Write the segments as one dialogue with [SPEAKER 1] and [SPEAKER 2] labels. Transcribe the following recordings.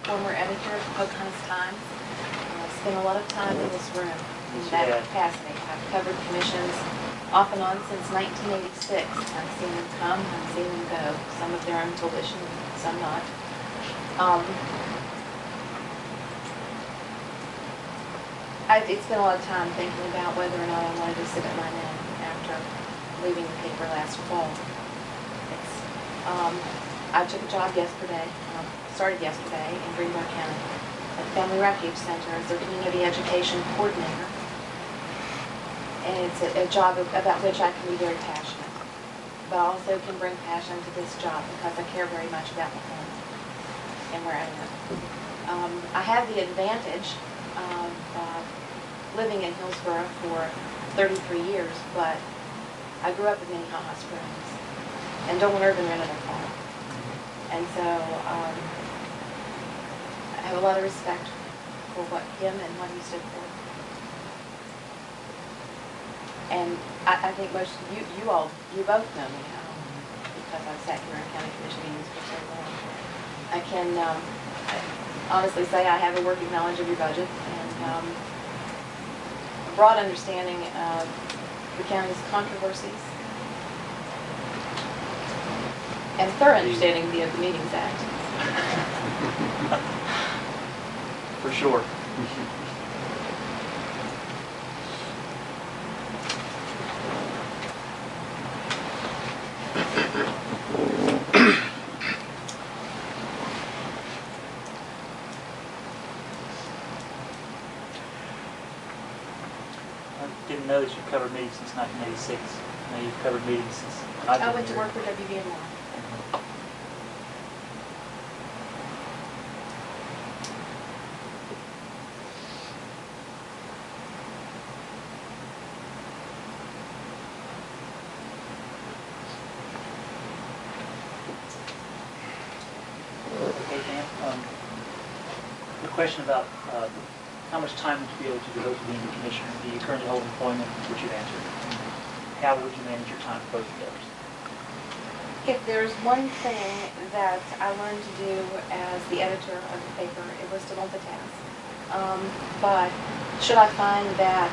[SPEAKER 1] former editor of Pocahontas Times. I've spent a lot of time in this room in that capacity. I've covered commissions off and on since 1986. I've seen them come, I've seen them go. Some of their own volition, some not. I'd spent a lot of time thinking about whether or not I wanted to sit at my name after leaving the paper last fall. I took a job yesterday, started yesterday in Greenville County at the Family Refuge Center as their community education coordinator. And it's a job about which I can be very passionate, but I also can bring passion to this job because I care very much about my family and where I live. I have the advantage of living in Hillsborough for 33 years, but I grew up in Minnehaha Springs, and Dolan Urban rented a farm. And so I have a lot of respect for him and what he stood for. And I think most you both know me because I've sat here in county commission meetings for so long. I can honestly say I have a working knowledge of your budget and a broad understanding of the county's controversies and thorough understanding of the Open Meetings Act.
[SPEAKER 2] For sure. I didn't know that you covered meetings since 1986. I know you've covered meetings since I've been
[SPEAKER 1] I went to
[SPEAKER 2] here.
[SPEAKER 1] work for WVNY.
[SPEAKER 2] Okay, Dan. The question about how much time would you be able to devote to being a commissioner? Do you currently hold employment, which you've answered? How would you manage your time for both endeavors?
[SPEAKER 1] If there's one thing that I learned to do as the editor of the paper, it was to multitask. But should I find that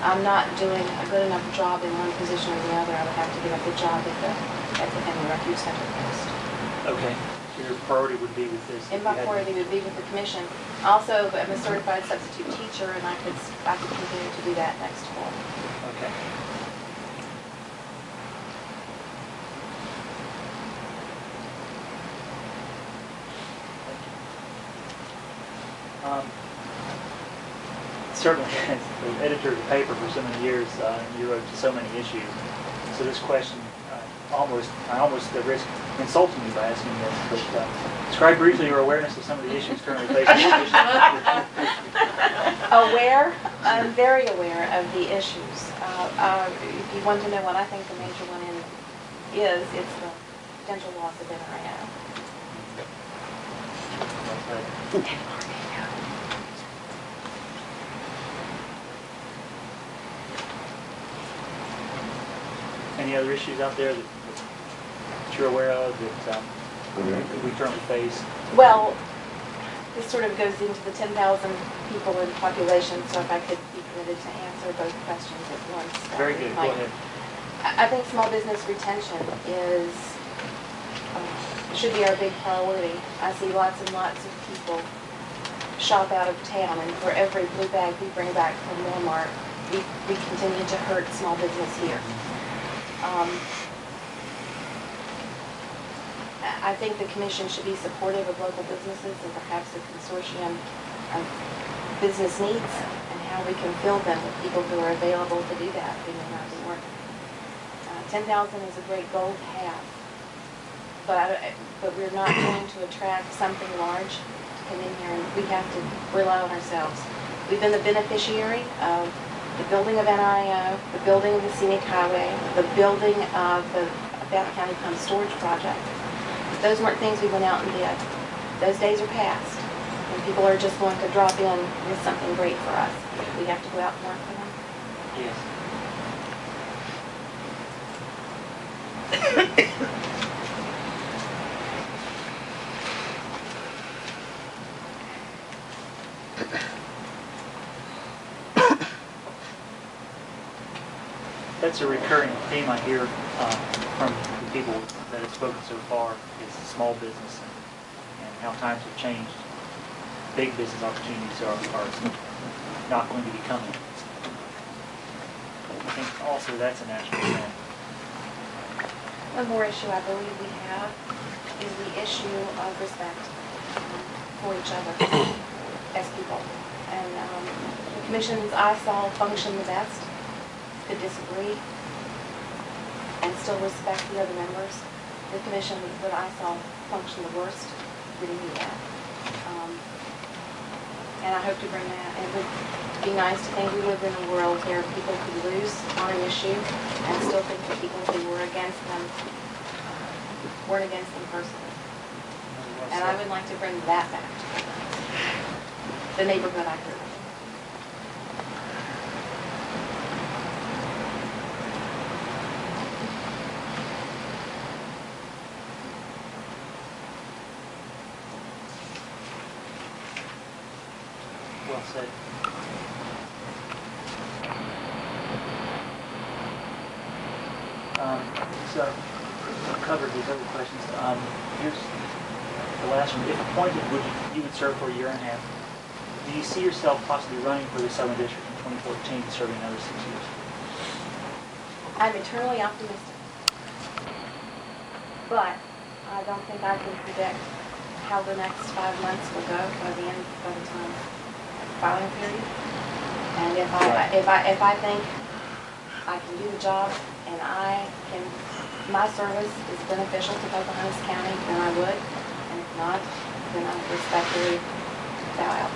[SPEAKER 1] I'm not doing a good enough job in one position or the other, I would have to give up the job at the Family Refuge Center post.
[SPEAKER 2] Okay. So your priority would be with this?
[SPEAKER 1] And my priority would be with the commission. Also, I'm a certified substitute teacher, and I could continue to do that next fall.
[SPEAKER 2] Okay. Certainly, as the editor of the paper for so many years, you wrote so many issues. So this question, I almost risk insulting you by asking this, but describe briefly your awareness of some of the issues currently facing the commission.
[SPEAKER 1] Aware? I'm very aware of the issues. If you want to know what I think the major one is, it's the potential loss of NRIO. Any other issues out there that you're aware of that we currently face? Well, this sort of goes into the 10,000 people in population, so if I could be permitted to answer both questions at once.
[SPEAKER 2] Very good. Go ahead.
[SPEAKER 1] I think small business retention should be our big priority. I see lots and lots of people shop out of town, and for every blue bag we bring back from Walmart, we continue to hurt small business here. I think the commission should be supportive of local businesses and perhaps a consortium of business needs and how we can fill them with people who are available to do that who may not be working. 10,000 is a great goal to have, but we're not going to attract something large to come in here, and we have to rely on ourselves. We've been the beneficiary of the building of NRIO, the building of the scenic highway, the building of the Bath County Pump Storage Project. Those weren't things we went out and did. Those days are past, and people are just going to drop in with something great for us. We have to go out and work for them.
[SPEAKER 2] Yes. that's a recurring theme I hear from the people that have spoken so far, is small business and how times have changed. Big business opportunities are not going to be coming. I think also that's a national trend.
[SPEAKER 1] One more issue I believe we have is the issue of respect for each other as people. And the commissions I saw function the best could disagree and still respect the other members. The commission that I saw function the worst didn't do that. And I hope to bring that. It would be nice to think we live in a world where people could lose on an issue and still think that people who were against them weren't against them personally. And I would like to bring that back to the neighborhood I grew up in.
[SPEAKER 2] Well said. So, I've covered these other questions. Here's the last one. If appointed, you would serve for a year and a half. Do you see yourself possibly running for the Southern District in 2014, serving another 6 years?
[SPEAKER 1] I'm eternally optimistic. But I don't think I can predict how the next 5 months will go by the time filing period. And if I think I can do the job and my service is beneficial to Pocahontas County, then I would. And if not, then I would respectfully bow out.